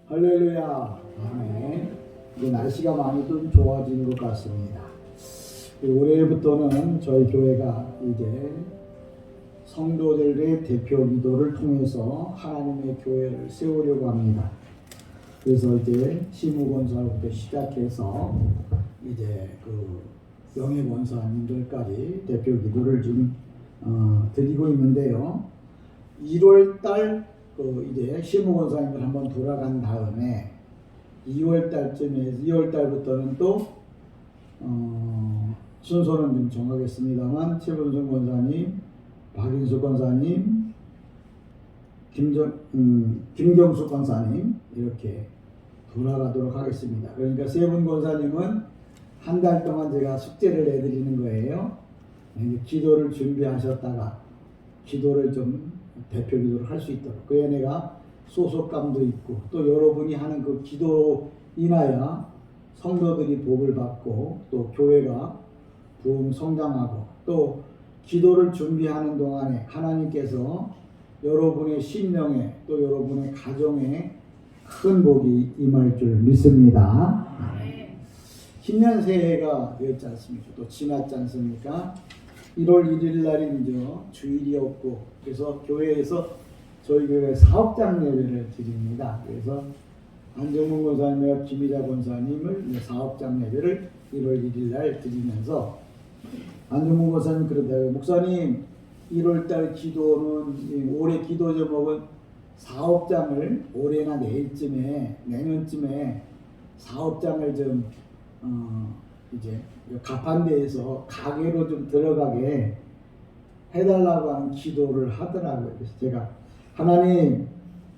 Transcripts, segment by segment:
할렐루야. 아멘. 이제 날씨가 많이 좀 좋아지는 것 같습니다. 올해부터는 저희 교회가 이제 성도들의 대표 기도를 통해서 하나님의 교회를 세우려고 합니다. 그래서 이제 시무권사부터 시작해서 이제 그 영예권사님들까지 대표 기도를 좀 드리고 있는데요. 1월 달 이제 시무권사님들 한번 돌아간 다음에 2월 달쯤에 2월 달부터는 또 순서는 좀 정하겠습니다만 최분순 권사님, 박인수 권사님, 김경수 권사님 이렇게 돌아가도록 하겠습니다. 그러니까 세 분 권사님은 한 달 동안 제가 숙제를 내드리는 거예요. 기도를 준비하셨다가 기도를 좀 대표 기도를 할 수 있도록. 그에 내가 소속감도 있고 또 여러분이 하는 그 기도로 인하여 성도들이 복을 받고 또 교회가 부흥 성장하고 또 기도를 준비하는 동안에 하나님께서 여러분의 심령에 또 여러분의 가정에 큰 복이 임할 줄 믿습니다. 신년 새해가 되었지 않습니까? 또 지났지 않습니까? 1월 1일 날이 이제 주일이 없고 그래서 교회에서 저희 교회 사업장 예배를 드립니다. 그래서 안정문 권사님과 김희자 권사님을 사업장 예배를 1월 1일 날 드리면서 안정문 권사님 그러더라고요. 목사님 1월 달 기도는 올해 기도 제목은 사업장을 올해나 내년쯤에 사업장을 좀 이제 가판대에서 가게로 좀 들어가게 해달라고 하는 기도를 하더라고요. 그래서 제가 하나님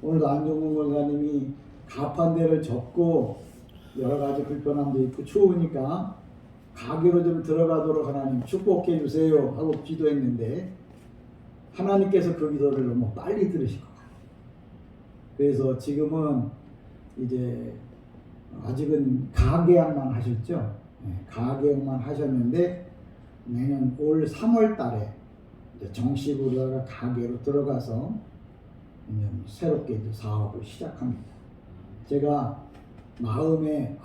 오늘도 안정문 권사님이 가판대를 접고 여러 가지 불편함도 있고 추우니까 가게로 좀 들어가도록 하나님 축복해 주세요 하고 기도했는데 하나님께서 그 기도를 너무 빨리 들으실 것 같아요. 그래서 지금은 이제 아직은 가계약만 하셨죠. 가계약만 하셨는데 내년 올 3월 달에 정식으로 가계로 들어가서 새롭게 이제 사업을 시작합니다. 제가 마음에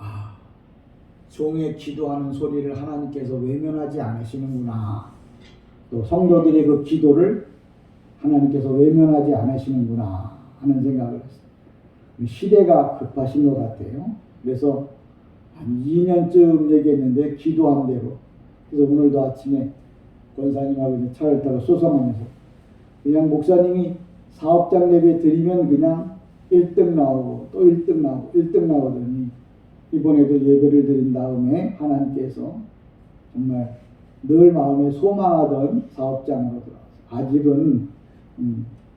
종의 기도하는 소리를 하나님께서 외면하지 않으시는구나. 또 성도들의 그 기도를 하나님께서 외면하지 않으시는구나 하는 생각을 했어요. 시대가 급하신 것 같아요. 그래서 한 2년쯤 얘기했는데 기도한 대로. 그래서 오늘도 아침에 권사님하고 차를 타고 소송하면서 그냥 목사님이 사업장 예배 드리면 그냥 1등 나오고 또 1등 나오고 1등 나오더니 이번에도 예배를 드린 다음에 하나님께서 정말 늘 마음에 소망하던 사업장으로 들어왔어요. 아직은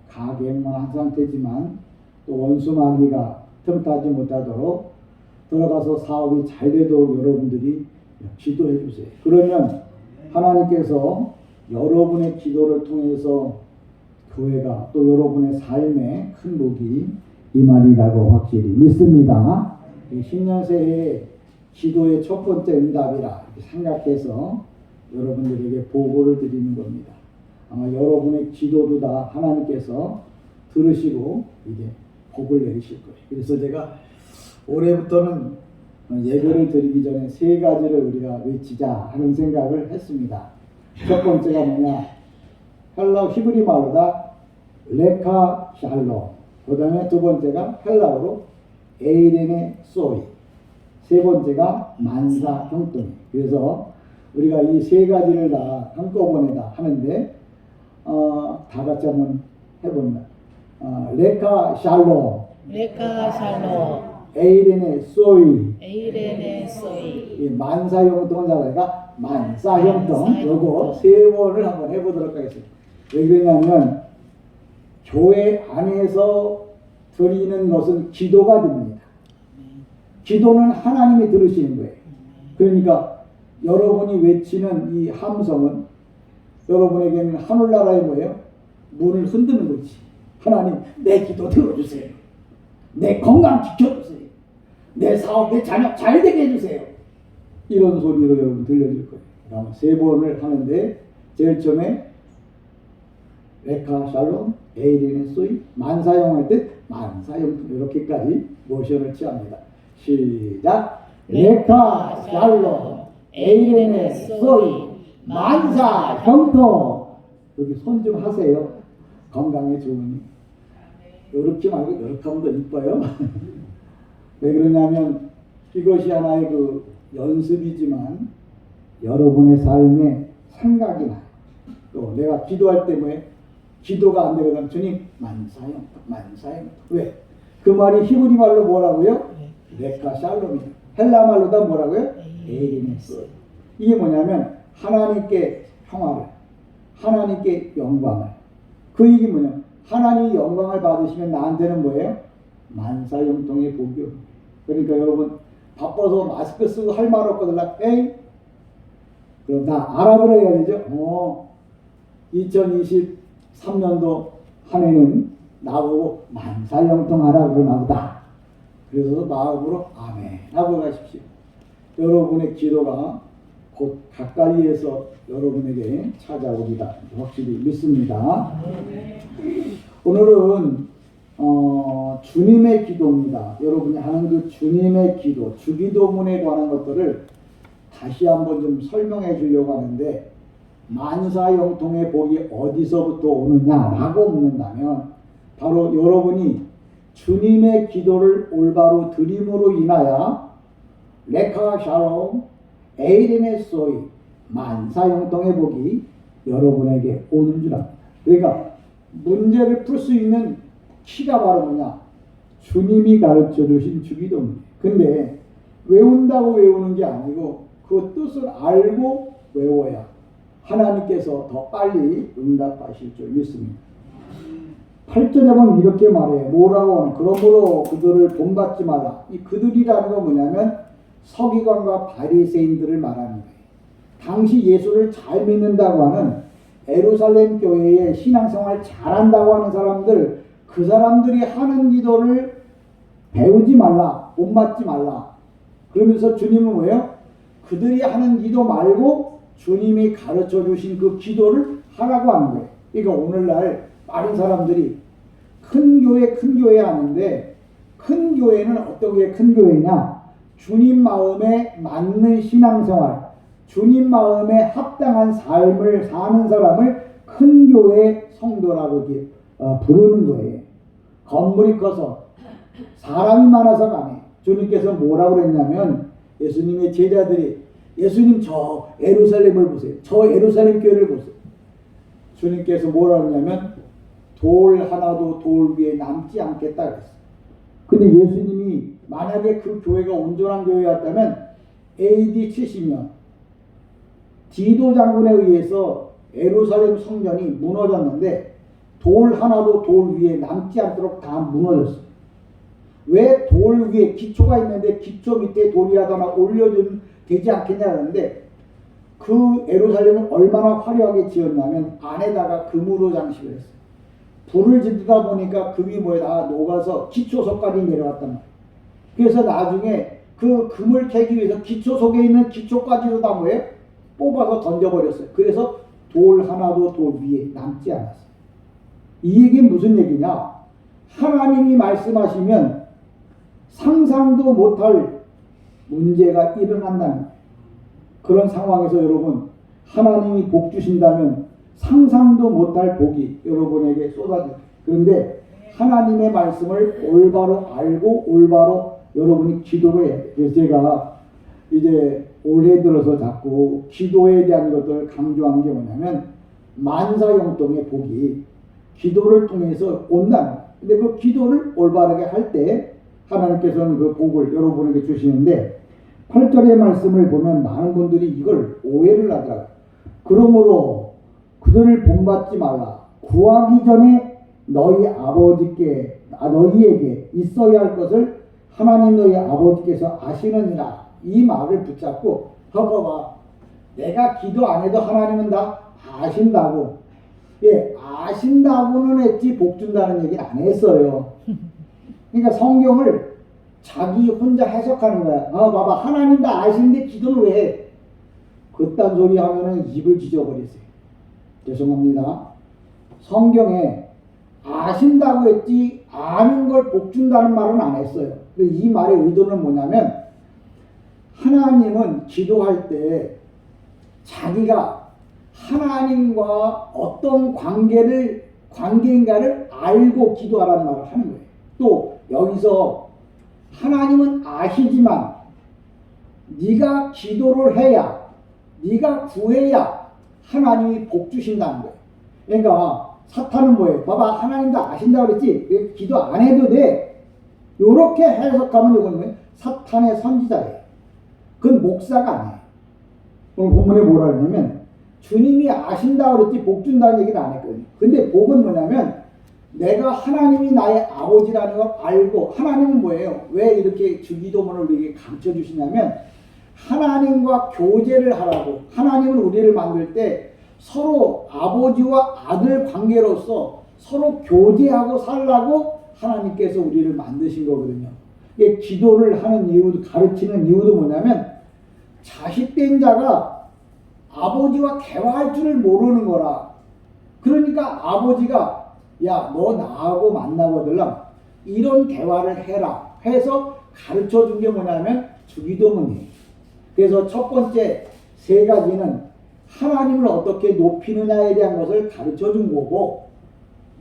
가계만 한 상태지만 또 원수 마귀가 틈타지 못하도록 들어가서 사업이 잘 되도록 여러분들이 기도해 주세요. 그러면 하나님께서 여러분의 기도를 통해서 교회가 또 여러분의 삶에 큰 복이 임하리라고 확실히 믿습니다. 신년 새해 기도의 첫 번째 응답이라 생각해서 여러분들에게 보고를 드리는 겁니다. 아마 여러분의 기도도 다 하나님께서 들으시고 이제 복을 내리실 거예요. 그래서 제가 올해부터는 예배를 드리기 전에 세 가지를 우리가 외치자 하는 생각을 했습니다. 첫 번째가 뭐냐? 헬라 히브리 말로다 레카 샬롬. 그 다음에 두 번째가 헬라어로 에이레네 소이. 세 번째가 만사 형통. 그래서 우리가 이 세 가지를 다 한꺼번에 다 하는데 다 같이 한번 해봅니다. 레카 샬롬. 레카 샬롬. 에이레네 소이. 에이레네 소이. 만사 형통은 잘하니까 만사 형통. 요거 세 번을 한번 해보도록 하겠습니다. 왜 그러냐면 교회 안에서 드리는 것은 기도가 됩니다. 기도는 하나님이 들으시는 거예요. 그러니까 여러분이 외치는 이 함성은 여러분에게는 하늘나라의 뭐예요? 문을 흔드는 거지. 하나님 내 기도 들어주세요. 내 건강 지켜주세요. 내 사업, 내 자녀 잘 되게 해주세요. 이런 소리로 여러분 들려줄 거예요. 그럼 세 번을 하는데 제일 처음에 레카 샬롬 에이레네 소이 만사형할 때 만사형통 이렇게까지 모션을 취합니다. 시작. 레카 샬롬 에이레네 소이 만사형통. 여기 손 좀 하세요. 건강에 좋으니. 이렇게 말고 이렇게 하면 더 이뻐요. 왜 그러냐면 이것이 하나의 그 연습이지만 여러분의 삶에 생각이 나요. 또 내가 기도할 때 뭐해? 기도가 안 되거든. 주님 만사형 만사형. 왜? 그 말이 히브리 말로 뭐라고요? 레카 샬롬이. 헬라 말로다 뭐라고요? 에이리네스. 이게 뭐냐면 하나님께 평화를, 하나님께 영광을. 그 얘기 뭐냐? 하나님이 영광을 받으시면 나한테는 뭐예요? 만사형통의 복이요. 그러니까 여러분 바빠서 마스크 쓰고 할 말 없거든. 에이? 그럼 다 알아들어야 되죠. 2023년도 한 해는 나보고 만사형통하라 그러나 보다. 그래서 마음으로 아멘 하고 가십시오. 여러분의 기도가 곧 가까이에서 여러분에게 찾아오리라 확실히 믿습니다. 오늘은 주님의 기도입니다. 여러분이 하는 그 주님의 기도, 주기도문에 관한 것들을 다시 한번 좀 설명해 주려고 하는데, 만사형통의 복이 어디서부터 오느냐라고 묻는다면 바로 여러분이 주님의 기도를 올바로 드림으로 인하여 레카 샬롬 에이레네 소이 만사형통의 복이 여러분에게 오는 줄 압니다. 그러니까 문제를 풀 수 있는 키가 바로 뭐냐? 주님이 가르쳐 주신 주기도문이에요. 근데 외운다고 외우는 게 아니고 그 뜻을 알고 외워야 하나님께서 더 빨리 응답하실 줄 믿습니다. 8절에 보면 이렇게 말해요. 뭐라고 하는? 그러므로 그들을 본받지 마라. 이 그들이라는 건 뭐냐면 서기관과 바리새인들을 말하는 거예요. 당시 예수를 잘 믿는다고 하는 예루살렘 교회의 신앙생활 잘한다고 하는 사람들, 그 사람들이 하는 기도를 배우지 말라, 본받지 말라. 그러면서 주님은 뭐예요? 그들이 하는 기도 말고 주님이 가르쳐 주신 그 기도를 하라고 하는 거예요. 그러니까 오늘날 많은 사람들이 큰 교회 하는데, 큰 교회는 어떤 게 큰 교회냐? 주님 마음에 맞는 신앙생활, 주님 마음에 합당한 삶을 사는 사람을 큰 교회 성도라고 부르는 거예요. 건물이 커서 사람이 많아서가 아니에요. 주님께서 뭐라고 그랬냐면, 예수님의 제자들이 예수님 저 예루살렘을 보세요. 저 예루살렘 교회를 보세요. 주님께서 뭐라고 했냐면 돌 하나도 돌 위에 남지 않겠다 그랬어요. 근데 예수님이 만약에 그 교회가 온전한 교회였다면 AD 70년 디도 장군에 의해서 예루살렘 성전이 무너졌는데 돌 하나도 돌 위에 남지 않도록 다 무너졌어요. 왜 돌 위에 기초가 있는데 기초 밑에 돌이라도 하나 올려주면 되지 않겠냐 하는데, 그 예루살렘을 얼마나 화려하게 지었냐면 안에다가 금으로 장식을 했어요. 불을 지르다 보니까 금이 다 녹아서 기초석까지 내려왔단 말이에요. 그래서 나중에 그 금을 캐기 위해서 기초 속에 있는 기초까지도 다 뽑아서 던져버렸어요. 그래서 돌 하나도 돌 위에 남지 않았어요. 이 얘기는 무슨 얘기냐? 하나님이 말씀하시면 상상도 못할 문제가 일어난다는 거예요. 그런 상황에서 여러분, 하나님이 복 주신다면 상상도 못할 복이 여러분에게 쏟아져요. 그런데 하나님의 말씀을 올바로 알고 올바로 여러분이 기도를 해야 돼요. 그래서 제가 이제 올해 들어서 자꾸 기도에 대한 것을 강조한 게 뭐냐면, 만사형통의 복이 기도를 통해서 온다는 거예요. 근데 그 기도를 올바르게 할 때 하나님께서는 그 복을 여러분에게 주시는데, 8절의 말씀을 보면 많은 분들이 이걸 오해를 하더라고요. 그러므로 그들을 본받지 말라. 구하기 전에 너희에게 있어야 할 것을 하나님 너희 아버지께서 아시느니라. 이 말을 붙잡고, 봐봐, 내가 기도 안 해도 하나님은 다 아신다고. 예, 아신다고는 했지 복 준다는 얘기는 안 했어요. 그러니까 성경을 자기 혼자 해석하는 거야. 봐봐, 하나님 다 아시는데 기도를 왜 해? 그딴 소리 하면은 입을 찢어버리세요. 죄송합니다. 성경에 아신다고 했지 아는 걸 복준다는 말은 안 했어요. 근데 이 말의 의도는 뭐냐면 하나님은 기도할 때 자기가 하나님과 어떤 관계인가를 알고 기도하라는 말을 하는 거예요. 또 여기서 하나님은 아시지만 네가 기도를 해야, 네가 구해야 하나님이 복 주신다는 거예요. 그러니까 사탄은 뭐예요? 봐봐, 하나님도 아신다고 그랬지? 기도 안 해도 돼. 이렇게 해석하면 이거는 뭐예요? 사탄의 선지자예요. 그건 목사가 아니에요. 오늘 본문에 뭐라 그러냐면 주님이 아신다고 그랬지 복 준다는 얘기는 안 했거든요. 근데 복은 뭐냐면 내가 하나님이 나의 아버지라는 걸 알고, 하나님은 뭐예요? 왜 이렇게 주기도문을 우리에게 가르쳐 주시냐면 하나님과 교제를 하라고. 하나님은 우리를 만들 때 서로 아버지와 아들 관계로서 서로 교제하고 살라고 하나님께서 우리를 만드신 거거든요. 이게 기도를 하는 이유도, 가르치는 이유도 뭐냐면 자식된 자가 아버지와 대화할 줄을 모르는 거라. 그러니까 아버지가 야, 너 나하고 만나거들랑 이런 대화를 해라 해서 가르쳐 준 게 뭐냐면 주기도문이에요. 그래서 첫 번째 세 가지는 하나님을 어떻게 높이느냐에 대한 것을 가르쳐 준 거고,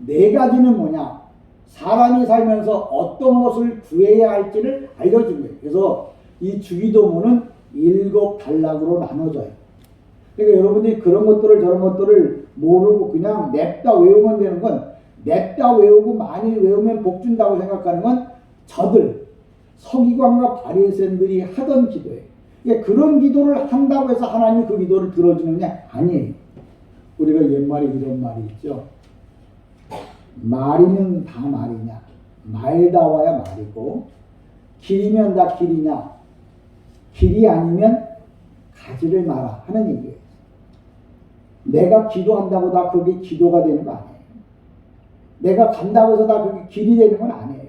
네 가지는 뭐냐? 사람이 살면서 어떤 것을 구해야 할지를 알려준 거예요. 그래서 이 주기도문은 7단락으로 나눠져요. 그러니까 여러분들이 그런 것들을 저런 것들을 모르고 그냥 냅다 외우면 되는 건, 냅다 외우고 많이 외우면 복 준다고 생각하는 건 저들 서기관과 바리새인들이 하던 기도예요. 그러니까 그런 기도를 한다고 해서 하나님이 그 기도를 들어주느냐? 아니에요. 우리가 옛말에 이런 말이 있죠. 말이면 다 말이냐? 말다와야 말이고, 길이면 다 길이냐? 길이 아니면 가지를 마라 하는 얘기예요. 내가 기도한다고 다 그게 기도가 되는 거 아니에요. 내가 간다고 해서 다 그게 길이 되는 건 아니에요.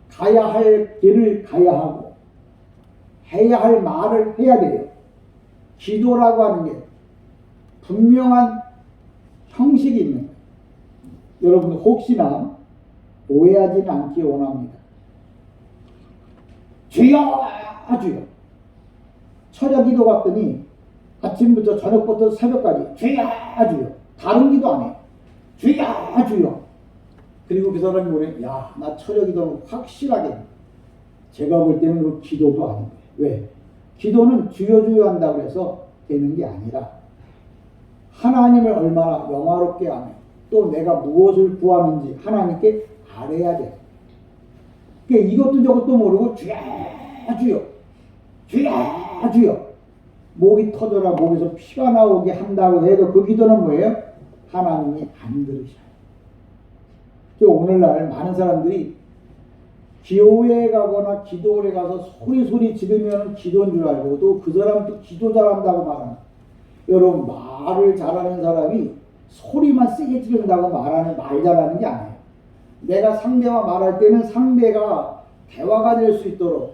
가야 할 길을 가야 하고 해야 할 말을 해야 돼요. 기도라고 하는 게 분명한 형식이 있는 거예요. 여러분 혹시나 오해하지는 않기 원합니다. 주여 주여. 철야 기도 갔더니 아침부터 저녁부터 새벽까지 주여 주여. 다른 기도 안 해요. 주여 주여. 그리고 그 사람이 뭐래? 야, 나 철야 기도는 확실하게. 제가 볼 때는 그 기도도 아닌 거예요. 왜? 기도는 주여 주여 한다고 해서 되는 게 아니라 하나님을 얼마나 영화롭게 하며 또 내가 무엇을 구하는지 하나님께 알아야 돼요. 그러니까 이것도 저것도 모르고 주여 주여 주여 주여 목이 터져라 목에서 피가 나오게 한다고 해도 그 기도는 뭐예요? 하나님이 안 들으셔요. 오늘날 많은 사람들이 교회에 가거나 기도원에 가서 소리 지르면 기도인 줄 알고 또 그 사람도 기도 잘한다고 말하는. 여러분 말을 잘하는 사람이 소리만 세게 지른다고 말 잘하는 게 아니에요. 내가 상대와 말할 때는 상대가 대화가 될 수 있도록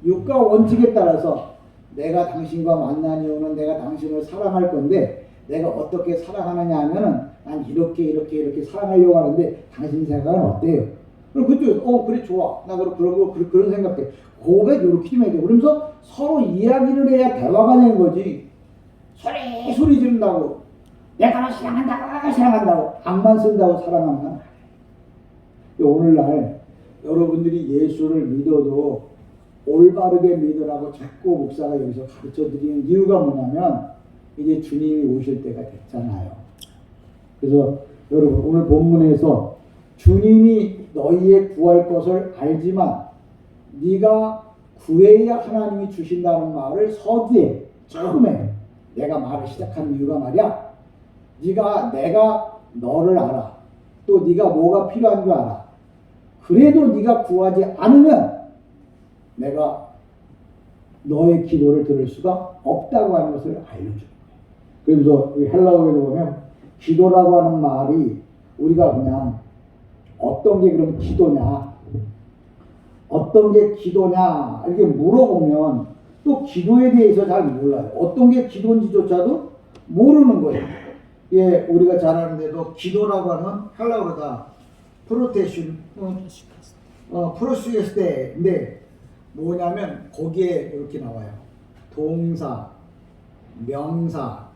육가 원칙에 따라서 내가 당신과 만난 이유는 내가 당신을 사랑할 건데 내가 어떻게 사랑하느냐 하면은 난 이렇게 사랑하려고 하는데 당신 생각은 어때요? 그럼 그쪽 그래 좋아 나 그런 생각해. 고백 이렇게 좀 해야 돼. 그러면서 서로 이야기를 해야 대화가 되는 거지. 소리 지른다고 내가 너 사랑한다고 악만 쓴다고 사랑하는 건 아니에요. 오늘날 여러분들이 예수를 믿어도 올바르게 믿으라고 자꾸 목사가 여기서 가르쳐 드리는 이유가 뭐냐면 이제 주님이 오실 때가 됐잖아요. 그래서 여러분 오늘 본문에서 주님이 너희의 구할 것을 알지만 네가 구해야 하나님이 주신다는 말을 서두에 처음에 내가 말을 시작한 이유가 말이야. 내가 너를 알아. 또 네가 뭐가 필요한 줄 알아. 그래도 네가 구하지 않으면 내가 너의 기도를 들을 수가 없다고 하는 것을 알려줘요. 그래서 헬라어에도 보면 기도라고 하는 말이 우리가 그냥 어떤 게 그럼 기도냐, 어떤 게 기도냐 이렇게 물어보면 또 기도에 대해서 잘 몰라요. 어떤 게 기도인지조차도 모르는 거예요. 예, 우리가 잘 아는데도 기도라고 하면 헬라어로 다 프로테슌, 프로슈에스테인데 뭐냐면 거기에 이렇게 나와요. 동사, 명사,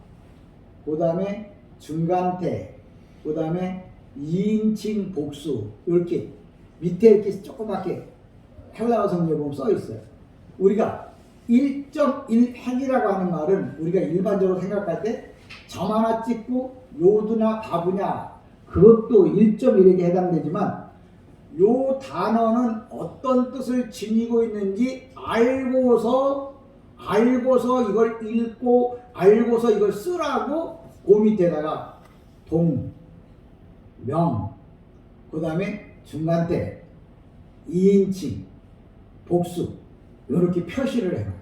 그 다음에 중간태, 그 다음에 2인칭 복수 이렇게 밑에 이렇게 조그맣게 헬라어 성경에 보면 써 있어요. 우리가 1.1 핵이라고 하는 말은 우리가 일반적으로 생각할 때 점 하나 찍고 요드나 다부냐 그것도 1.1에게 해당되지만 요 단어는 어떤 뜻을 지니고 있는지 알고서 이걸 읽고 알고서 이걸 쓰라고 그 밑에다가 동, 명, 그 다음에 중간태, 2인칭, 복수 이렇게 표시를 해요.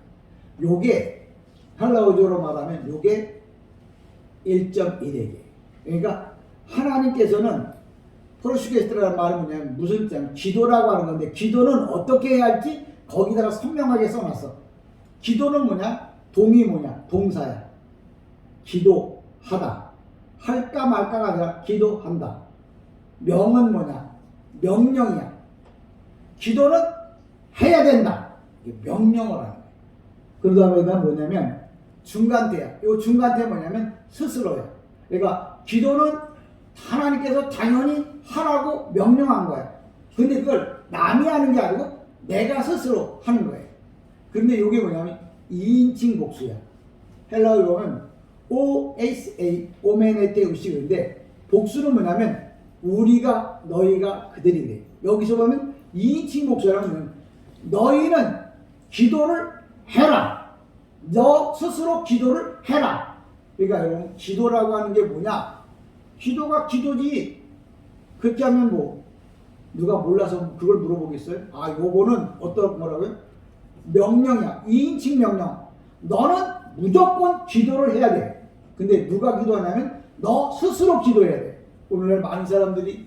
요게 헬라어적으로 말하면 요게 1.1에게. 그러니까 하나님께서는 프로슈게스트라는 말은 뭐냐면 무슨 뜻이냐면 기도라고 하는 건데 기도는 어떻게 해야 할지 거기다가 선명하게 써놨어. 기도는 뭐냐? 동이 뭐냐? 동사야. 기도하다. 할까 말까가 아니라 기도한다. 명은 뭐냐? 명령이야. 기도는 해야 된다. 이게 명령을 하는 거야. 그러다 보니까 뭐냐면 중간태야. 이 중간태 뭐냐면 스스로야. 그러니까 기도는 하나님께서 당연히 하라고 명령한 거야. 근데 그걸 남이 하는 게 아니고 내가 스스로 하는 거예요. 근데 이게 뭐냐면 2인칭 복수야. 헬라어로 보면 OSA, 오메네테 의식인데 복수는 뭐냐면 우리가, 너희가, 그들이 돼. 여기서 보면 2인칭 복수라면 너희는 기도를 해라. 너 스스로 기도를 해라. 그러니까 여러분 기도라고 하는 게 뭐냐? 기도가 기도지. 그렇게 하면 뭐 누가 몰라서 그걸 물어보겠어요? 아, 요거는 어떤 뭐라고요? 명령이야. 2인칭 명령. 너는 무조건 기도를 해야 돼. 근데 누가 기도하냐면 너 스스로 기도해야 돼. 오늘날 많은 사람들이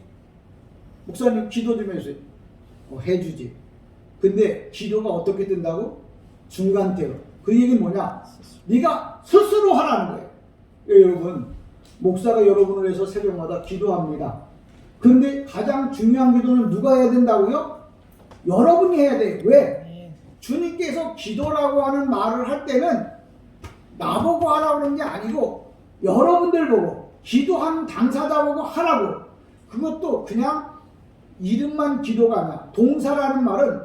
목사님 기도 좀 해주세요. 해주지. 근데 기도가 어떻게 된다고? 중간태로. 그 얘기는 뭐냐? 네가 스스로 하라는 거예요. 여러분, 목사가 여러분을 위해서 새벽마다 기도합니다. 근데 가장 중요한 기도는 누가 해야 된다고요? 여러분이 해야 돼요. 왜? 주님께서 기도라고 하는 말을 할 때는 나보고 하라고 그런 게 아니고 여러분들 보고 기도하는 당사자 보고 하라고. 그것도 그냥 이름만 기도가 아니라 동사라는 말은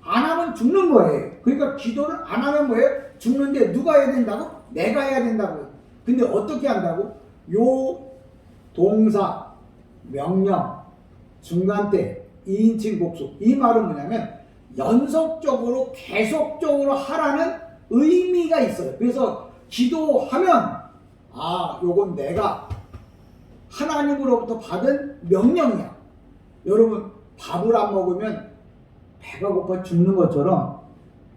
안 하면 죽는 거예요. 그러니까 기도를 안 하면 뭐예요? 죽는데 누가 해야 된다고? 내가 해야 된다고요. 근데 어떻게 한다고? 요 동사, 명령, 중간태, 2인칭 복수. 이 말은 뭐냐면 연속적으로 계속적으로 하라는 의미가 있어요. 그래서 기도하면 아, 요건 내가 하나님으로부터 받은 명령이야. 여러분 밥을 안 먹으면 배가 고파 죽는 것처럼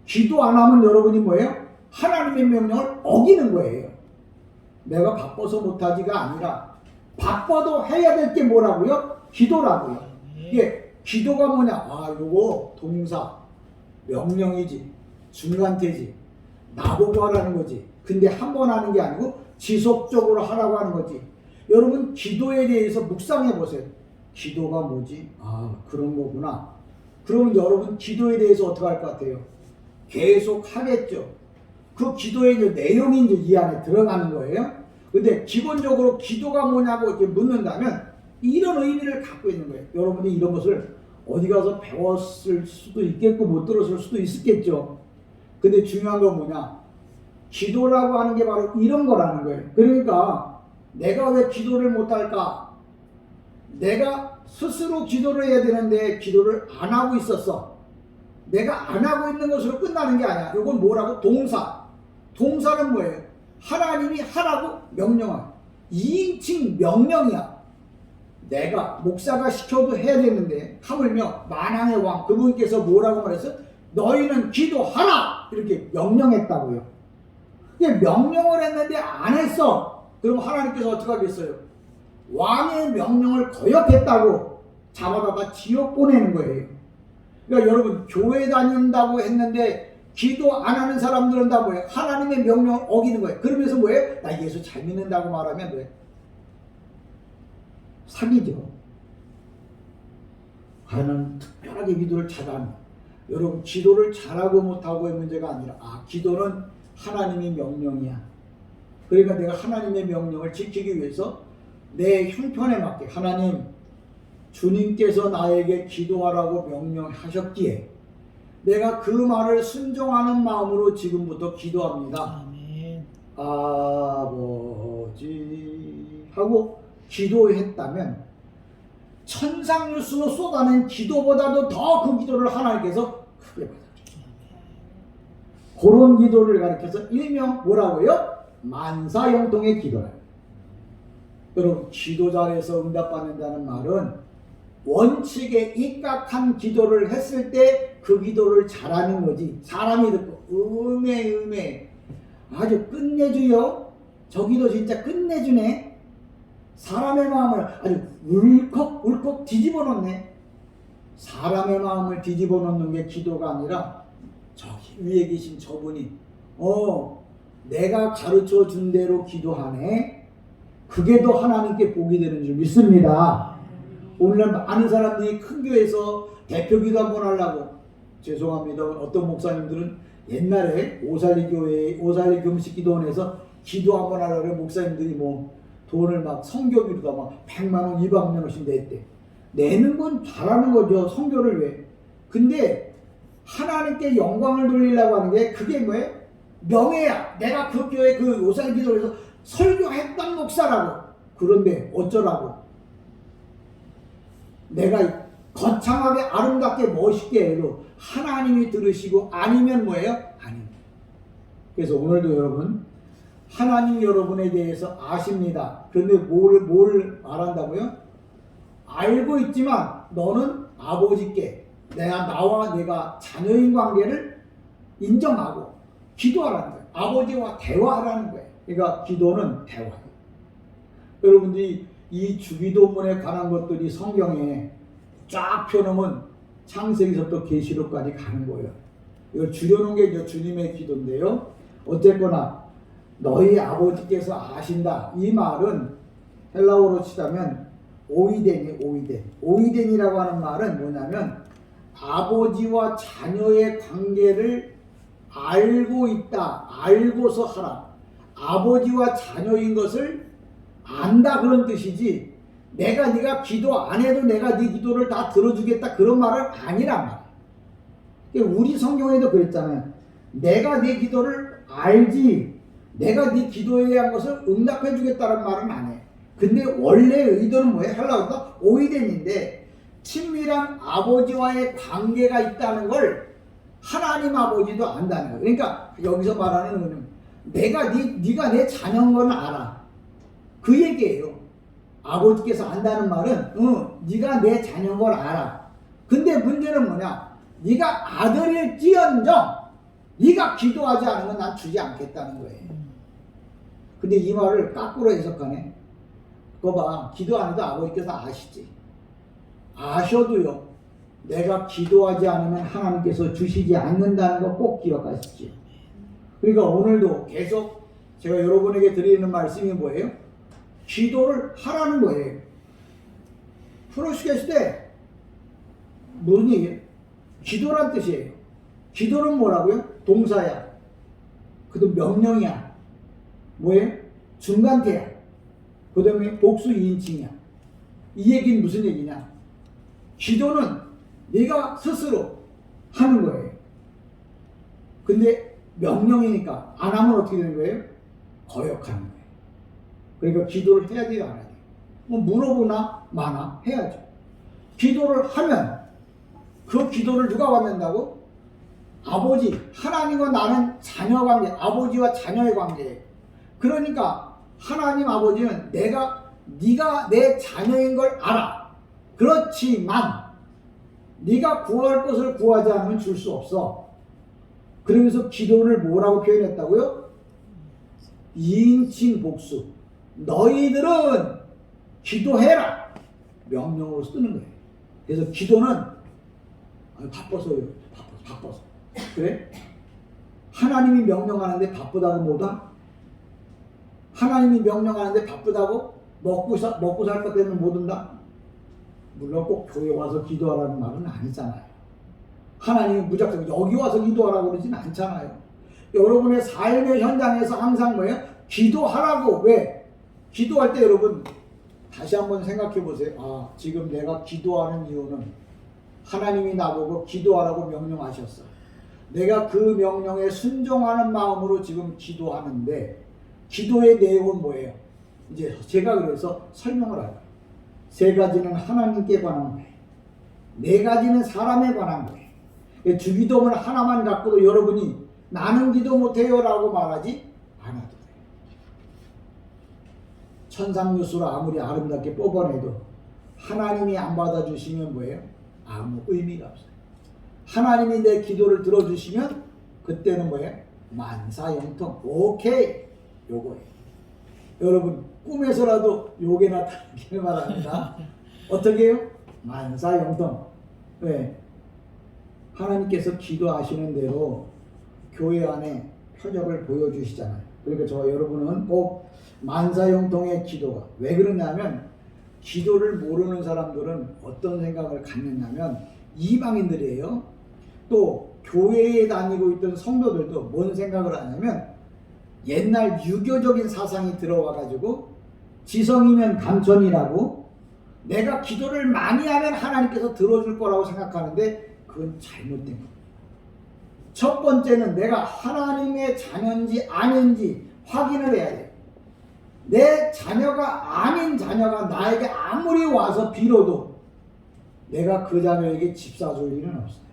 기도 안 하면 여러분이 뭐예요? 하나님의 명령을 어기는 거예요. 내가 바빠서 못하지가 아니라 바빠도 해야 될 게 뭐라고요? 기도라고요. 이게 기도가 뭐냐? 아, 요거 동사, 명령이지, 중간태지, 나보고 하라는 거지. 근데 한 번 하는 게 아니고 지속적으로 하라고 하는 거지. 여러분 기도에 대해서 묵상해 보세요. 기도가 뭐지? 아, 그런 거구나. 그러면 여러분 기도에 대해서 어떻게 할 것 같아요? 계속 하겠죠. 그 기도의 내용이 이제 이 안에 들어가는 거예요. 근데 기본적으로 기도가 뭐냐고 이렇게 묻는다면 이런 의미를 갖고 있는 거예요. 여러분이 이런 것을 어디 가서 배웠을 수도 있겠고 못 들었을 수도 있겠죠. 근데 중요한 건 뭐냐? 기도라고 하는 게 바로 이런 거라는 거예요. 그러니까 내가 왜 기도를 못할까? 내가 스스로 기도를 해야 되는데 기도를 안 하고 있었어. 내가 안 하고 있는 것으로 끝나는 게 아니야. 이건 뭐라고? 동사. 동사는 뭐예요? 하나님이 하라고 명령한 2인칭 명령이야. 내가 목사가 시켜도 해야 되는데 하물며 만왕의 왕 그분께서 뭐라고 말했어요? 너희는 기도하라! 이렇게 명령했다고요. 근데 명령을 했는데 안 했어. 그럼 하나님께서 어떻게 하겠어요? 왕의 명령을 거역했다고 잡아다가 지옥 보내는 거예요. 그러니까 여러분 교회 다닌다고 했는데 기도 안 하는 사람들은 다 뭐예요? 하나님의 명령을 어기는 거예요. 그러면서 뭐예요? 나 예수 잘 믿는다고 말하면 돼. 사기죠. 과연 특별하게 기도를 잘하는, 여러분 기도를 잘하고 못하고의 문제가 아니라 기도는 하나님의 명령이야. 그러니까 내가 하나님의 명령을 지키기 위해서 내 형편에 맞게 하나님 주님께서 나에게 기도하라고 명령하셨기에 내가 그 말을 순종하는 마음으로 지금부터 기도합니다. 아멘. 아버지 하고 기도했다면 천상뉴스로 쏟아낸 기도보다도 더 그 기도를 하나님께서 크게 받아주죠. 그런 기도를 가리켜서 일명 뭐라고요? 만사형통의 기도라. 여러분 기도 잘해서 응답받는다는 말은 원칙에 입각한 기도를 했을 때 그 기도를 잘하는 거지. 사람이 듣고 음에 아주 끝내주요. 저 기도 진짜 끝내주네. 사람의 마음을 아주 울컥 뒤집어 놓네. 사람의 마음을 뒤집어 놓는 게 기도가 아니라 저기 위에 계신 저분이 내가 가르쳐 준 대로 기도하네. 그게 더 하나님께 복이 되는 줄 믿습니다. 오늘날 많은 사람들이 큰 교회에서 대표 기도 한번 하려고, 죄송합니다, 어떤 목사님들은 옛날에 오살리 금식기도원에서 기도 한번 하려고 목사님들이 뭐 돈을 막 성교비로다 막 100만 원, 200만 원씩 냈대. 내는 건 잘하는 거죠. 성교를 왜? 근데 하나님께 영광을 돌리려고 하는 게 그게 뭐예요? 명예야. 내가 그 교회 그 오살리 기도원에서 설교했던 목사라고. 그런데 어쩌라고? 내가 거창하게 아름답게 멋있게 해도 하나님이 들으시고 아니면 뭐예요? 아닙니다. 그래서 오늘도 여러분 하나님 여러분에 대해서 아십니다. 그런데 뭘 말한다고요? 알고 있지만 너는 아버지께 나와 내가 자녀인 관계를 인정하고 기도하라는 거예요. 아버지와 대화하라는 거예요. 그러니까 기도는 대화예요. 여러분들이 이 주기도문에 관한 것들이 성경에 쫙 펴놓으면 창세기서부터 계시록까지 가는 거예요. 이걸 줄여놓은 게 이제 주님의 기도인데요. 어쨌거나 너희 아버지께서 아신다. 이 말은 헬라어로 치자면 오이덴이라고 하는 말은 뭐냐면 아버지와 자녀의 관계를 알고 있다. 알고서 하라. 아버지와 자녀인 것을 안다 그런 뜻이지, 네가 기도 안 해도 내가 네 기도를 다 들어주겠다 그런 말은 아니란 말이야. 우리 성경에도 그랬잖아요. 내가 네 기도를 알지 내가 네 기도에 대한 것을 응답해 주겠다는 말은 안 해. 근데 원래 의도는 뭐예요? 헬라어가 오이덴인데 친밀한 아버지와의 관계가 있다는 걸 하나님 아버지도 안다는 거예요. 그러니까 여기서 말하는 거는 네가 내 자녀인 건 알아. 그 얘기예요. 아버지께서 안다는 말은 네가 내 자녀인 걸 알아. 근데 문제는 뭐냐? 네가 아들일지언정 네가 기도하지 않으면 난 주지 않겠다는 거예요. 근데 이 말을 거꾸로 해석하네. 그거 봐. 기도 안 해도 아버지께서 아시지. 아셔도요. 내가 기도하지 않으면 하나님께서 주시지 않는다는 거 꼭 기억하십시오. 그러니까 오늘도 계속 제가 여러분에게 드리는 말씀이 뭐예요? 기도를 하라는 거예요. 프로시켰을 때 무슨 얘기예요? 기도란 뜻이에요. 기도는 뭐라고요? 동사야. 그도 명령이야. 뭐예요? 중간태야. 그 다음에 복수 2인칭이야. 이 얘기는 무슨 얘기냐? 기도는 네가 스스로 하는 거예요. 근데 명령이니까 안 하면 어떻게 되는 거예요? 거역하는 거예요. 그러니까 기도를 해야 돼요, 안 해야 돼요? 뭐 물어보나 마나 해야죠. 기도를 하면 그 기도를 누가 받는다고? 아버지, 하나님과 나는 자녀 관계, 아버지와 자녀의 관계예요. 그러니까 하나님 아버지는 네가 내 자녀인 걸 알아. 그렇지만 네가 구할 것을 구하지 않으면 줄 수 없어. 그러면서 기도를 뭐라고 표현했다고요? 2인칭 복수. 너희들은 기도해라. 명령으로 쓰는 거예요. 그래서 기도는 바빠서요. 바빠서. 그래? 하나님이 명령하는데 바쁘다고 뭐다? 하나님이 명령하는데 바쁘다고? 먹고 살 것 때문에 못 온다? 물론 꼭 교회 와서 기도하라는 말은 아니잖아요. 하나님이 무작정 여기 와서 기도하라고 그러진 않잖아요. 여러분의 삶의 현장에서 항상 뭐예요? 기도하라고. 왜? 기도할 때 여러분 다시 한번 생각해 보세요. 아, 지금 내가 기도하는 이유는 하나님이 나보고 기도하라고 명령하셨어. 내가 그 명령에 순종하는 마음으로 지금 기도하는데 기도의 내용은 뭐예요? 이제 제가 그래서 설명을 할게요. 세 가지는 하나님께 관한 거예요. 네 가지는 사람에 관한 거예요. 주기도문 하나만 갖고도 여러분이 나는 기도 못해요 라고 말하지 않아도 돼요. 천상뉴스로 아무리 아름답게 뽑아내도 하나님이 안 받아주시면 뭐예요? 아무 의미가 없어요. 하나님이 내 기도를 들어주시면 그때는 뭐예요? 만사형통. 오케이, 요거예요. 여러분 꿈에서라도 요게 나타나기를 바랍니다. 어떻게 해요? 만사형통. 왜? 하나님께서 기도하시는 대로 교회 안에 표적을 보여주시잖아요. 그러니까 저 여러분은 꼭 만사형통의 기도가 왜 그러냐면 기도를 모르는 사람들은 어떤 생각을 갖느냐면 이방인들이에요. 또 교회에 다니고 있던 성도들도 뭔 생각을 하냐면 옛날 유교적인 사상이 들어와 가지고 지성이면 감천이라고 내가 기도를 많이 하면 하나님께서 들어줄 거라고 생각하는데 그건 잘못된 겁니다. 첫 번째는 내가 하나님의 자녀인지 아닌지 확인을 해야 돼요. 내 자녀가 아닌 자녀가 나에게 아무리 와서 빌어도 내가 그 자녀에게 집 사줄 일은 없어요.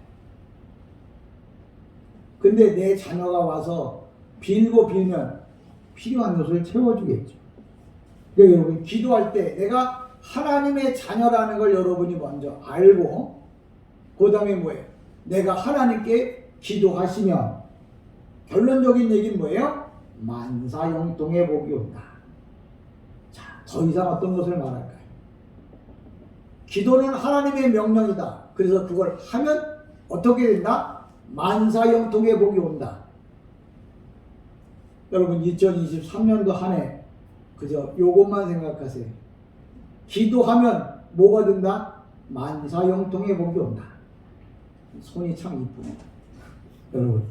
근데 내 자녀가 와서 빌고 빌면 필요한 것을 채워주겠죠. 그러니까 여러분 기도할 때 내가 하나님의 자녀라는 걸 여러분이 먼저 알고 그 다음에 뭐예요? 내가 하나님께 기도하시면 결론적인 얘기는 뭐예요? 만사형통의 복이 온다. 자, 더 이상 어떤 것을 말할까요? 기도는 하나님의 명령이다. 그래서 그걸 하면 어떻게 된다? 만사형통의 복이 온다. 여러분 2023년도 한 해 그저 요것만 생각하세요. 기도하면 뭐가 된다? 만사형통의 복이 온다. 손이 참 이쁘네. 여러분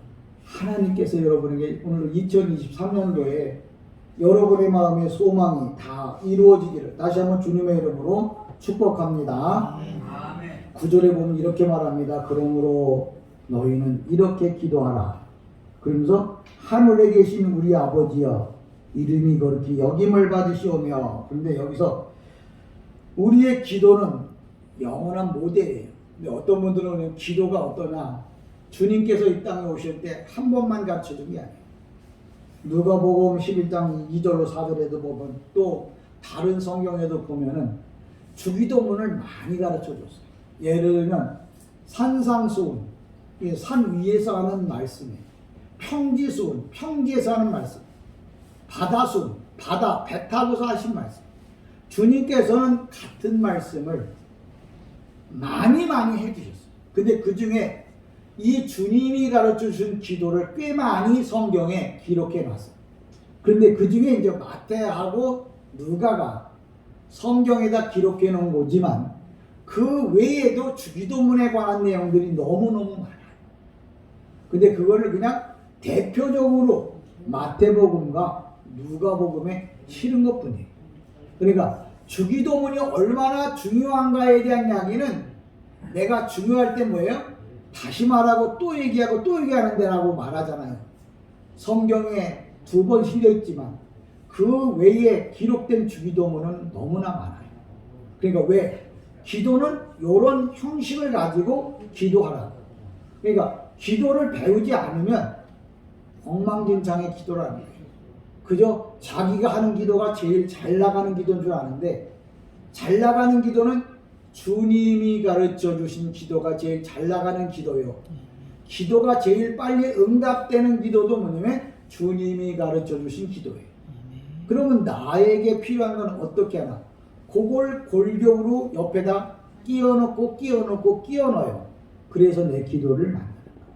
하나님께서 여러분에게 오늘 2023년도에 여러분의 마음의 소망이 다 이루어지기를 다시 한번 주님의 이름으로 축복합니다. 아멘. 9절에 보면 이렇게 말합니다. 그러므로 너희는 이렇게 기도하라. 그러면서 하늘에 계신 우리 아버지여 이름이 거룩히 여김을 받으시오며. 그런데 여기서 우리의 기도는 영원한 모델이에요. 근데 어떤 분들은 기도가 어떠냐, 주님께서 이 땅에 오실 때 한 번만 가르쳐준 게 아니에요. 누가복음 11장 2절로 4절에도 보면 또 다른 성경에도 보면은 주기도문을 많이 가르쳐줬어요. 예를 들면 산상수훈, 산 위에서 하는 말씀이에요. 평지수훈, 평지에서 하는 말씀. 바다수훈, 바다, 배 타고서 하신 말씀. 주님께서는 같은 말씀을 많이 해주셨어요. 근데 그 중에 이 주님이 가르쳐 준 기도를 꽤 많이 성경에 기록해 놨어요. 그런데 그 중에 이제 마태하고 누가가 성경에다 기록해 놓은 거지만 그 외에도 주기도문에 관한 내용들이 너무너무 많아요. 근데 그거를 그냥 대표적으로 마태복음과 누가복음에 실은 것 뿐이에요. 그러니까 주기도문이 얼마나 중요한가에 대한 이야기는 내가 중요할 때 뭐예요? 다시 말하고 또 얘기하고 또 얘기하는 데라고 말하잖아요. 성경에 2번 실려 있지만 그 외에 기록된 주기도문은 너무나 많아요. 그러니까 왜? 기도는 이런 형식을 가지고 기도하라고. 그러니까 기도를 배우지 않으면 엉망진창의 기도라는 거예요. 그저 자기가 하는 기도가 제일 잘 나가는 기도인 줄 아는데 잘 나가는 기도는 주님이 가르쳐 주신 기도가 제일 잘 나가는 기도요. 기도가 제일 빨리 응답되는 기도도 뭐냐면 주님이 가르쳐 주신 기도예요. 그러면 나에게 필요한 건 어떻게 하나? 그걸 골격으로 옆에다 끼워 넣어요. 그래서 내 기도를 만드는 거예요.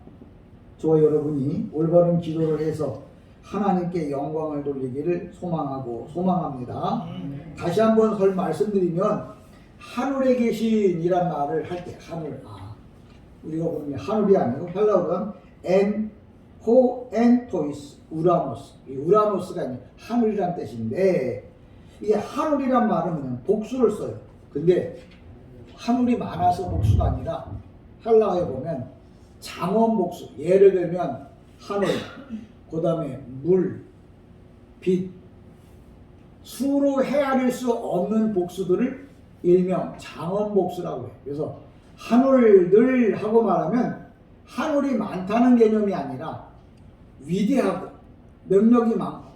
저와 여러분이 올바른 기도를 해서 하나님께 영광을 돌리기를 소망합니다. 다시 한번 말씀드리면 하늘에 계신이란 말을 할 때 우리가 보는 게 하늘이 아니고 헬라어로는 엔토이스 우라노스, 이 우라노스가 아니라 하늘이란 뜻인데, 이 하늘이란 말은 그냥 복수를 써요. 근데 하늘이 많아서 복수가 아니라 헬라어에 보면 장원 복수, 예를 들면 하늘, 그 다음에 물, 빛, 수로 헤아릴 수 없는 복수들을 일명 장원 복수라고 해요. 그래서 하늘들 하고 말하면 하늘이 많다는 개념이 아니라 위대하고 능력이 많고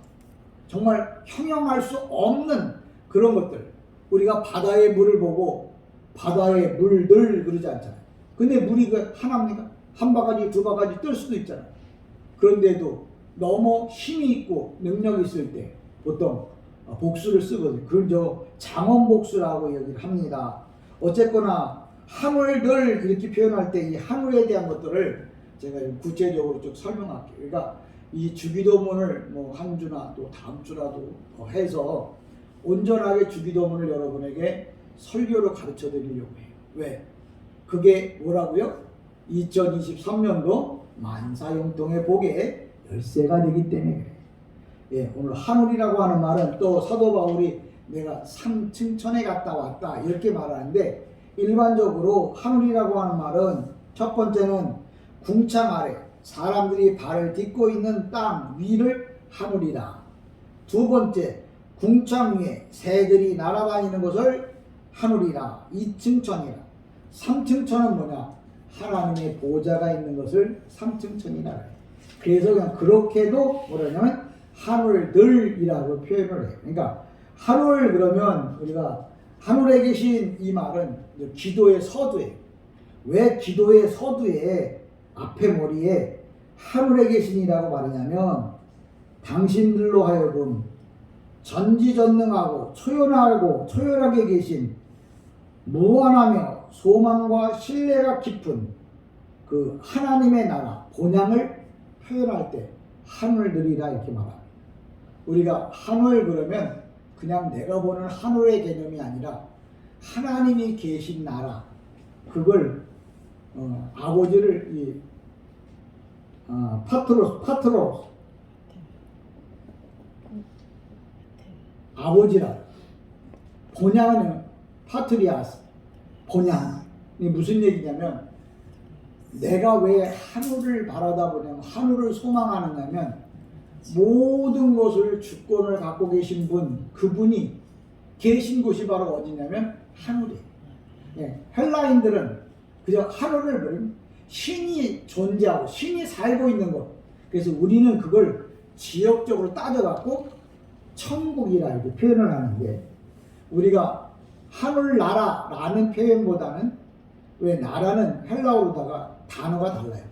정말 형용할 수 없는 그런 것들. 우리가 바다의 물을 보고 바다의 물들 그러지 않잖아요. 근데 물이 하나입니까? 한 바가지 두 바가지 뜰 수도 있잖아요. 그런데도 너무 힘이 있고 능력이 있을 때 보통 복수를 쓰거든요. 그걸 장원 복수라고 얘기를 합니다. 어쨌거나 하늘들 이렇게 표현할 때 이 하늘에 대한 것들을 제가 구체적으로 쭉 설명할게요. 그러니까 이 주기도문을 한 주나 또 다음 주라도 해서 온전하게 주기도문을 여러분에게 설교로 가르쳐 드리려고 해요. 왜? 그게 뭐라고요? 2023년도 만사형통의 복의 열쇠가 되기 때문에 그래요. 예, 오늘 하늘이라고 하는 말은 또 사도 바울이 내가 삼층천에 갔다 왔다 이렇게 말하는데, 일반적으로 하늘이라고 하는 말은 첫 번째는 궁창 아래 사람들이 발을 딛고 있는 땅 위를 하늘이라, 두 번째 궁창 위에 새들이 날아다니는 것을 하늘이라, 2층천이라, 3층천은 뭐냐? 하나님의 보좌가 있는 것을 3층천이라 해요. 그래서 그냥 그렇게도 뭐라냐면 하늘들이라고 표현을 해요. 그러니까 하늘 그러면 우리가 하늘에 계신 이 말은 기도의 서두에, 왜 기도의 서두에 앞에 머리에 하늘에 계신이라고 말하냐면 당신들로 하여금 전지전능하고 초연하게 계신 무한하며 소망과 신뢰가 깊은 그 하나님의 나라 본향을 표현할 때 하늘들이라 이렇게 말합니다. 우리가 하늘 그러면 그냥 내가 보는 하늘의 개념이 아니라 하나님이 계신 나라, 그걸 아버지를 파트로스 아버지라, 본향은 파트리아스, 본향이 무슨 얘기냐면 내가 왜 하늘을 바라다보냐면 하늘을 소망하느냐면 모든 것을 주권을 갖고 계신 분, 그분이 계신 곳이 바로 어디냐면 하늘이에요. 예, 헬라인들은 그저 하늘을 보면 신이 존재하고 신이 살고 있는 것, 그래서 우리는 그걸 지역적으로 따져갖고 천국이라 이렇게 표현을 하는데, 우리가 하늘나라라는 표현보다는, 왜 나라는 헬라어로다가 단어가 달라요.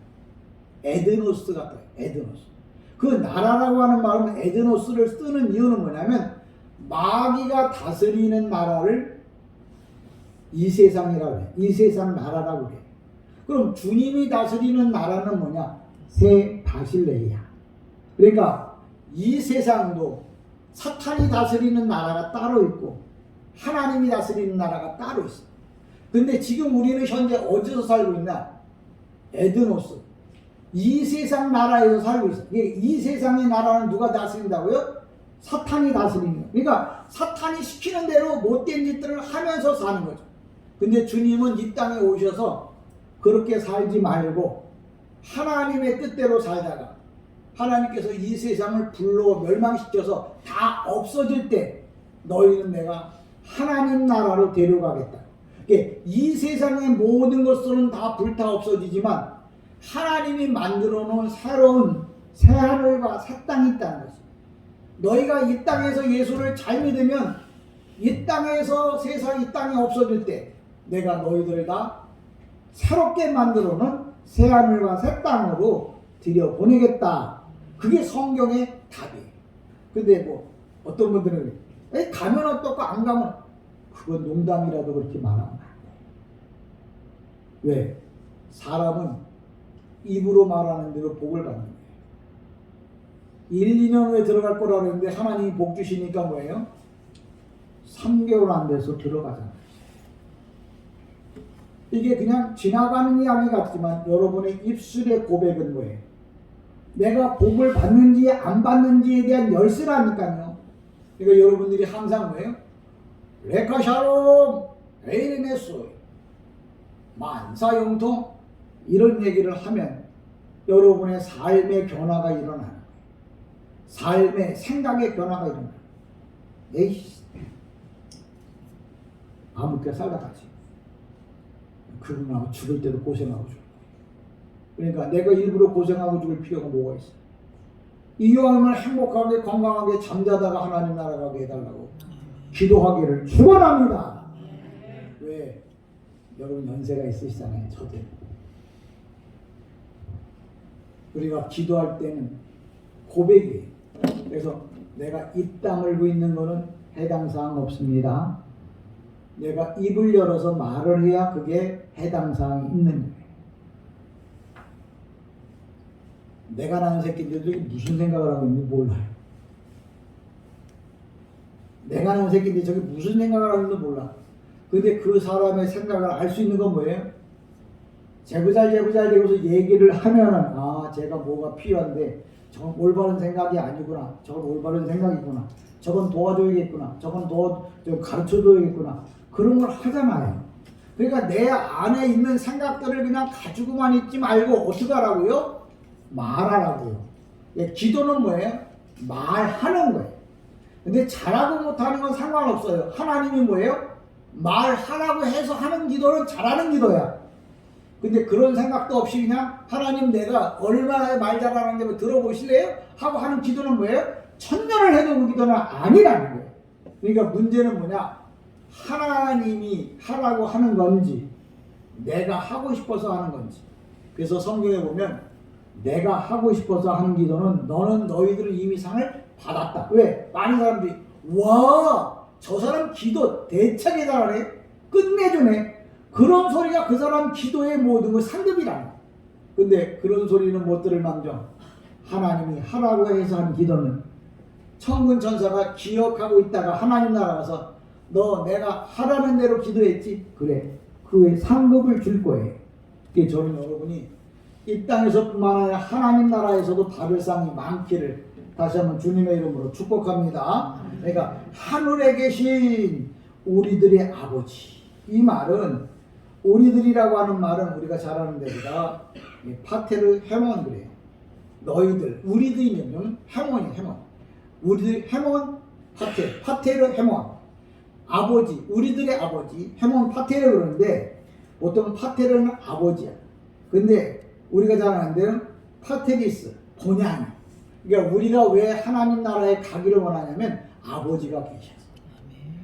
에드노스 같아요. 에드노스. 그 나라라고 하는 말은 에드노스를 쓰는 이유는 뭐냐면 마귀가 다스리는 나라를 이 세상이라고 해요. 이 세상 나라라고 해요. 그럼 주님이 다스리는 나라는 뭐냐? 새 바실레이야. 그러니까 이 세상도 사탄이 다스리는 나라가 따로 있고 하나님이 다스리는 나라가 따로 있어. 근데 지금 우리는 현재 어디서 살고 있나? 에드노스. 이 세상 나라에서 살고 있어. 이 세상의 나라는 누가 다스린다고요? 사탄이 다스리는 거예요. 그러니까 사탄이 시키는 대로 못된 짓들을 하면서 사는 거죠. 근데 주님은 이 땅에 오셔서 그렇게 살지 말고 하나님의 뜻대로 살다가 하나님께서 이 세상을 불러 멸망시켜서 다 없어질 때 너희는 내가 하나님 나라로 데려가겠다. 이 세상의 모든 것들은 다 불타 없어지지만 하나님이 만들어 놓은 새로운 새하늘과 새 땅이 있다는 것이죠. 너희가 이 땅에서 예수를 잘 믿으면 이 땅에서 세상 이 땅이 없어질 때 내가 너희들 다 새롭게 만들어 놓은 새하늘과 새 땅으로 들여보내겠다. 그게 성경의 답이에요. 근데 어떤 분들은 가면 어떻고 안 가면, 그건 농담이라도 그렇게 말하면 안 돼. 왜? 사람은 입으로 말하는 대로 복을 받는 거예요. 1, 2년 후에 들어갈 거라고 했는데 하나님이 복 주시니까 뭐예요? 3개월 안 돼서 들어가잖아요. 이게 그냥 지나가는 이야기 같지만 여러분의 입술의 고백은 뭐예요? 내가 복을 받는지 안 받는지에 대한 열쇠라니까요. 그러니까 여러분들이 항상 뭐예요? 레카샬롬 에이르네소 만사용통 이런 얘기를 하면 여러분의 삶의 변화가 일어나는 거예요. 삶의 생각의 변화가 일어나는 거예요. 에이씨 아무렇게 살다가지 그분하고 죽을 때도 고생하고 죽을 거예요. 그러니까 내가 일부러 고생하고 죽을 필요가 뭐가 있어? 이왕이면 행복하게 건강하게 잠자다가 하나님 나라 가게 해달라고 기도하기를 축원합니다. 왜? 여러분 연세가 있으시잖아요. 저도. 우리가 기도할 때는 고백이에요. 그래서 내가 입 다물고 있는 거는 해당 사항 없습니다. 내가 입을 열어서 말을 해야 그게 해당 사항이 있는 거예요. 내가 낳은 새끼들이 무슨 생각을 하고 있는지 몰라요. 내가 낳은 새끼들이 저게 무슨 생각을 하고 있는지 몰라. 근데 그 사람의 생각을 알 수 있는 건 뭐예요? 재구잘 되고서 얘기를 하면은 아 제가 뭐가 필요한데 저건 올바른 생각이 아니구나. 저건 올바른 생각이구나. 저건 도와줘야겠구나. 저건 가르쳐줘야겠구나. 그런 걸 하잖아요. 그러니까 내 안에 있는 생각들을 그냥 가지고만 있지 말고 어떻게 하라고요? 말하라고요. 기도는 뭐예요? 말하는 거예요. 근데 잘하고 못하는 건 상관없어요. 하나님이 뭐예요? 말하라고 해서 하는 기도는 잘하는 기도야. 근데 그런 생각도 없이 그냥 하나님 내가 얼마나 말 잘하는지 들어보실래요? 하고 하는 기도는 뭐예요? 천년을 해도 그 기도는 아니라는 거예요. 그러니까 문제는 뭐냐? 하나님이 하라고 하는 건지 내가 하고 싶어서 하는 건지. 그래서 성경에 보면 내가 하고 싶어서 하는 기도는 너는 너희들은 이미 상을 받았다. 왜? 많은 사람들이 와 저 사람 기도 대차게 잘하네. 끝내주네. 그런 소리가 그 사람 기도의 모든 걸 상급이라는. 근데 그런 소리는 못 들을 망정 하나님이 하라고 해서 한 기도는 천군 천사가 기억하고 있다가 하나님 나라 가서 너 내가 하라는 대로 기도했지? 그래. 그의 상급을 줄 거예요. 그게 저는 여러분이 이 땅에서뿐만 아니라 하나님 나라에서도 받을 상이 많기를 다시 한번 주님의 이름으로 축복합니다. 그러니까 하늘에 계신 우리들의 아버지. 이 말은 우리들이라고 하는 말은 우리가 잘 아는 데보다 파테르 헤몬 그래요. 너희들 우리들이면 헤몬이 헤몬. 우리들 헤몬 파테르 헤몬. 아버지 우리들의 아버지 헤몬 파테르 그러는데 보통 파테르는 아버지야. 근데 우리가 잘 아는 데는 파테리스 본향. 그러니까 우리가 왜 하나님 나라에 가기를 원하냐면 아버지가 계셔서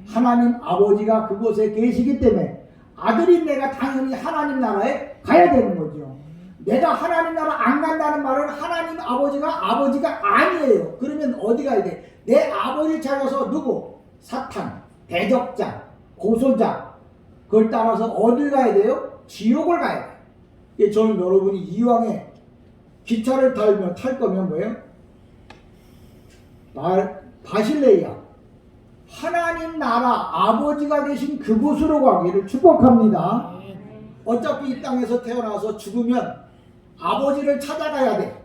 하나님 아버지가 그곳에 계시기 때문에 아들인 내가 당연히 하나님 나라에 가야 되는 거죠. 내가 하나님 나라 안 간다는 말은 하나님 아버지가 아니에요. 그러면 어디 가야 돼? 내 아버지 찾아서 누구? 사탄, 대적자, 고소자. 그걸 따라서 어딜 가야 돼요? 지옥을 가야 돼요. 저는 여러분이 이왕에 기차를 탈 거면 뭐예요? 바실레이아 하나님 나라 아버지가 계신 그곳으로 가기를 축복합니다. 어차피 이 땅에서 태어나서 죽으면 아버지를 찾아가야 돼.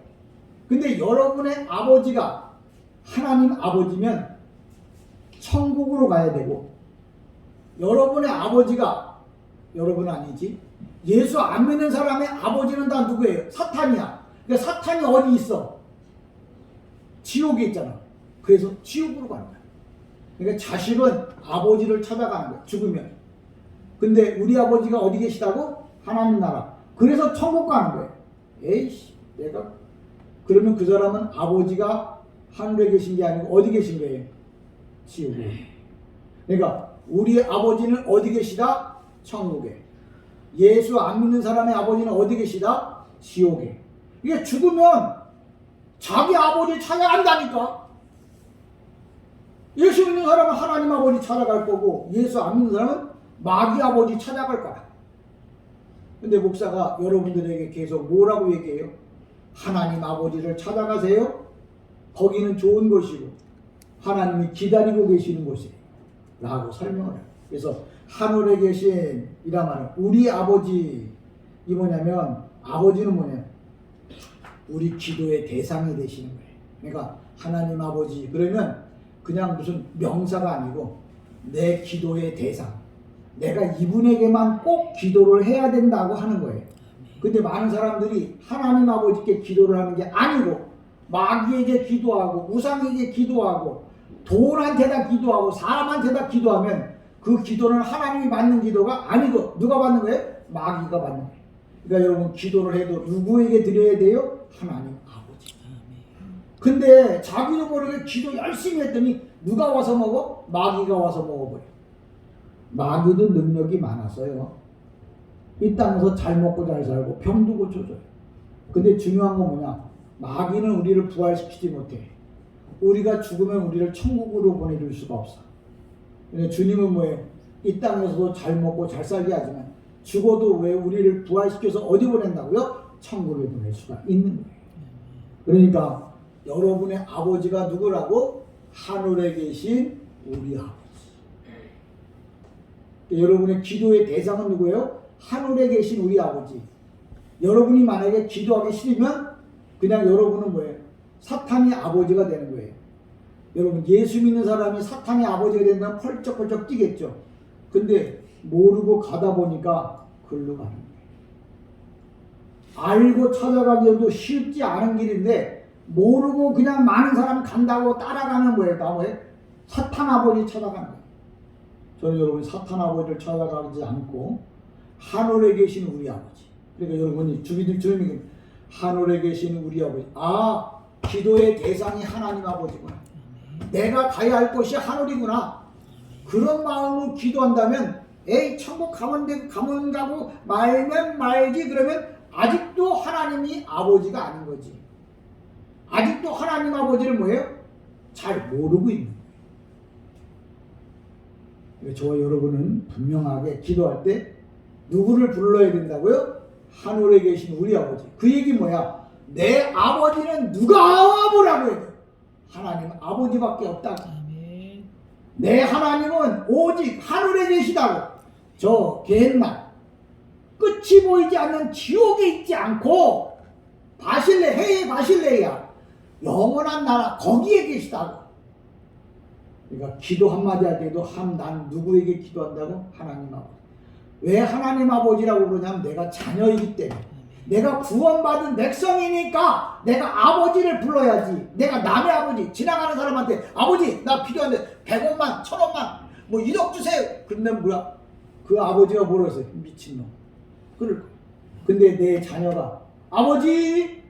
근데 여러분의 아버지가 하나님 아버지면 천국으로 가야 되고 여러분의 아버지가 여러분 아니지 예수 안 믿는 사람의 아버지는 다 누구예요? 사탄이야. 그러니까 사탄이 어디 있어? 지옥에 있잖아. 그래서 지옥으로 가는 거야. 그러니까 자식은 아버지를 찾아가는 거야. 죽으면. 근데 우리 아버지가 어디 계시다고? 하나님 나라. 그래서 천국 가는 거예요. 에이씨 내가 그러면 그 사람은 아버지가 하늘에 계신 게 아니고 어디 계신 거예요? 지옥에. 그러니까 우리 아버지는 어디 계시다? 천국에. 예수 안 믿는 사람의 아버지는 어디 계시다? 지옥에. 이게 죽으면 자기 아버지 찾아간다니까. 예수 믿는 사람은 하나님 아버지 찾아갈 거고 예수 안 믿는 사람은 마귀 아버지 찾아갈 거야. 근데 목사가 여러분들에게 계속 뭐라고 얘기해요? 하나님 아버지를 찾아가세요? 거기는 좋은 곳이고 하나님이 기다리고 계시는 곳이에요 라고 설명을 해요. 그래서 하늘에 계신 이라 말은 우리 아버지, 이 뭐냐면 아버지는 뭐냐, 우리 기도의 대상이 되시는 거예요. 그러니까 하나님 아버지 그러면 그냥 무슨 명사가 아니고 내 기도의 대상, 내가 이분에게만 꼭 기도를 해야 된다고 하는 거예요. 근데 많은 사람들이 하나님 아버지께 기도를 하는 게 아니고 마귀에게 기도하고 우상에게 기도하고 돈한테다 기도하고 사람한테다 기도하면 그 기도는 하나님이 받는 기도가 아니고 누가 받는 거예요? 마귀가 받는 거예요. 그러니까 여러분 기도를 해도 누구에게 드려야 돼요? 하나님 아버지. 근데 자기도 모르게 기도 열심히 했더니 누가 와서 먹어? 마귀가 와서 먹어버려. 마귀도 능력이 많아서요, 이 땅에서 잘 먹고 잘 살고 병도 고쳐줘요. 근데 중요한 건 뭐냐, 마귀는 우리를 부활시키지 못해. 우리가 죽으면 우리를 천국으로 보내줄 수가 없어. 근데 주님은 뭐예요? 이 땅에서도 잘 먹고 잘 살게 하지만 죽어도 왜 우리를 부활시켜서 어디 보낸다고요? 천국을 보낼 수가 있는 거예요. 그러니까 여러분의 아버지가 누구라고? 하늘에 계신 우리 아버지. 여러분의 기도의 대상은 누구예요? 하늘에 계신 우리 아버지. 여러분이 만약에 기도하기 싫으면 그냥 여러분은 뭐예요? 사탄이 아버지가 되는 거예요. 여러분 예수 믿는 사람이 사탄이 아버지가 된다면 펄쩍펄쩍 뛰겠죠. 근데 모르고 가다 보니까 글로 가는 거예요. 알고 찾아가기도 쉽지 않은 길인데 모르고 그냥 많은 사람 간다고 따라가는 거예요. 다 뭐예요? 사탄 아버지 찾아가는 거예요. 저는 여러분 사탄 아버지를 찾아가지 않고 하늘에 계신 우리 아버지. 그러니까 여러분이 주님이 하늘에 계신 우리 아버지. 아, 기도의 대상이 하나님 아버지구나. 내가 가야 할 곳이 하늘이구나. 그런 마음으로 기도한다면 에이 천국 가면 가고 말면 말지, 그러면 아직도 하나님이 아버지가 아닌 거지. 아직도 하나님 아버지를 뭐예요? 잘 모르고 있는 거예요. 저와 여러분은 분명하게 기도할 때 누구를 불러야 된다고요? 하늘에 계신 우리 아버지. 그 얘기 뭐야? 내 아버지는 누가 뭐라고 해요? 하나님 아버지밖에 없다고. 아멘. 내 하나님은 오직 하늘에 계시다고. 저 겟만 끝이 보이지 않는 지옥에 있지 않고 바실레, 해의 바실레야 영원한 나라 거기에 계시다고. 그러니까 기도 한마디 할 때도 난 누구에게 기도한다고? 하나님 아버지. 왜 하나님 아버지라고 그러냐면 내가 자녀이기 때문에, 내가 구원받은 백성이니까 내가 아버지를 불러야지. 내가 남의 아버지, 지나가는 사람한테 아버지 나 필요한데 100원만 1000원만 뭐 1억 주세요. 근데 뭐야? 그 아버지가 뭐라고 했어요? 미친놈. 그럴 거야. 근데 내 자녀가 아버지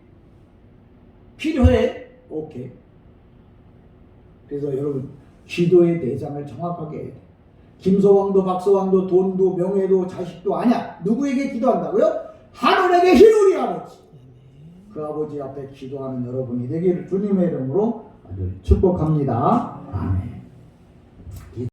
필요해? 오케이. 그래서 여러분 기도의 대상을 정확하게 해야 돼. 김소왕도 박소왕도 돈도 명예도 자식도 아니야. 누구에게 기도한다고요? 하늘에 계신 우리 아버지. 그 아버지 앞에 기도하는 여러분이 되기를 주님의 이름으로 축복합니다. 아멘.